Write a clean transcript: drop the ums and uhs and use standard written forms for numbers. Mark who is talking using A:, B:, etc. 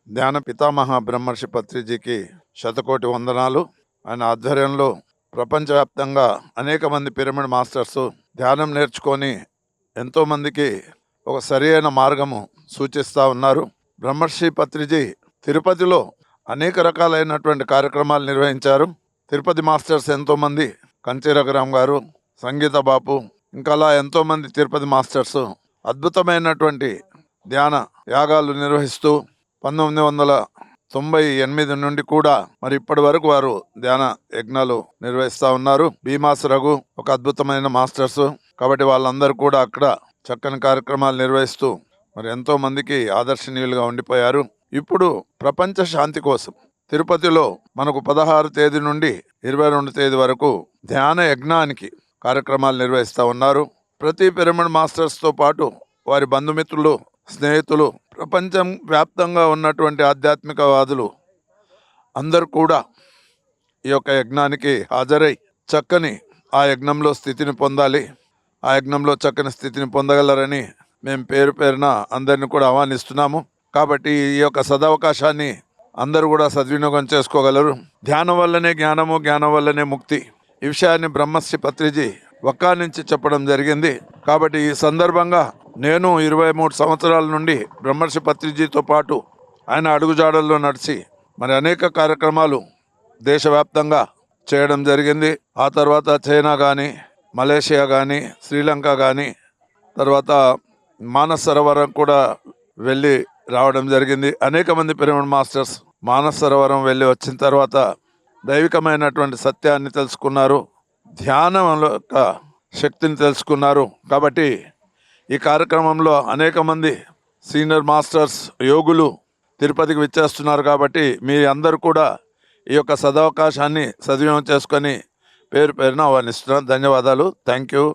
A: ధ్యాన పితామహ బ్రహ్మర్షి పత్రిజీకి శతకోటి వందనాలు. ఆయన ఆధ్వర్యంలో ప్రపంచవ్యాప్తంగా అనేక మంది పిరమిడ్ మాస్టర్స్ ధ్యానం నేర్చుకొని ఎంతోమందికి ఒక సరైన మార్గము సూచిస్తూ ఉన్నారు. బ్రహ్మర్షి పత్రిజీ తిరుపతిలో అనేక రకాలైనటువంటి కార్యక్రమాలు నిర్వహించారు. తిరుపతి మాస్టర్స్ ఎంతోమంది, కంచి రఘురామ్ గారు, సంగీత బాపు, ఇంకా అలా ఎంతోమంది తిరుపతి మాస్టర్స్ అద్భుతమైనటువంటి ధ్యాన యాగాలు నిర్వహిస్తూ 1998 నుండి కూడా మరి ఇప్పటి వరకు వారు ధ్యాన యజ్ఞాలు నిర్వహిస్తూ ఉన్నారు. భీమాస్ రఘు ఒక అద్భుతమైన మాస్టర్స్ కాబట్టి వాళ్ళందరూ కూడా అక్కడ చక్కని కార్యక్రమాలు నిర్వహిస్తూ మరి ఎంతో మందికి ఆదర్శనీయులుగా ఉండిపోయారు. ఇప్పుడు ప్రపంచ శాంతి కోసం తిరుపతిలో మనకు 16 తేదీ నుండి 22 తేదీ వరకు ధ్యాన యజ్ఞానికి కార్యక్రమాలు నిర్వహిస్తూ ఉన్నారు. ప్రతి పిరమిడ్ మాస్టర్స్తో పాటు వారి బంధుమిత్రులు, స్నేహితులు, ప్రపంచం వ్యాప్తంగా ఉన్నటువంటి ఆధ్యాత్మికవాదులు అందరూ కూడా ఈ యొక్క యజ్ఞానికి హాజరై చక్కని ఆ యజ్ఞంలో స్థితిని పొందాలి, ఆ యజ్ఞంలో చక్కని స్థితిని పొందగలరని మేము పేరు పేరున అందరిని కూడా ఆహ్వానిస్తున్నాము. కాబట్టి ఈ యొక్క సదవకాశాన్ని అందరూ కూడా సద్వినియోగం చేసుకోగలరు. ధ్యానం వల్లనే జ్ఞానము, జ్ఞానం వల్లనే ముక్తి. ఈ విషయాన్ని బ్రహ్మర్షి పత్రిజీ ఒక్క నుంచి చెప్పడం జరిగింది. కాబట్టి ఈ సందర్భంగా నేను 23 సంవత్సరాల నుండి బ్రహ్మర్షి పత్రిజీతో పాటు ఆయన అడుగుజాడల్లో నడిచి మరి అనేక కార్యక్రమాలు దేశవ్యాప్తంగా చేయడం జరిగింది. ఆ తర్వాత చైనా కానీ, మలేషియా కానీ, శ్రీలంక కానీ, తర్వాత మానస సరోవరం కూడా వెళ్ళి రావడం జరిగింది. అనేక మంది పిరమిడ్ మాస్టర్స్ మానస సరోవరం వెళ్ళి వచ్చిన తర్వాత దైవికమైనటువంటి సత్యాన్ని తెలుసుకున్నారు, ధ్యానం యొక్క శక్తిని తెలుసుకున్నారు. కాబట్టి ఈ కార్యక్రమంలో అనేక మంది సీనియర్ మాస్టర్స్, యోగులు తిరుపతికి విచ్చేస్తున్నారు. కాబట్టి మీ అందరూ కూడా ఈ యొక్క సదవకాశాన్ని సద్వినియోగం చేసుకొని పేరు పేరున ఆహ్వానిస్తున్నాను. ధన్యవాదాలు. Thank you.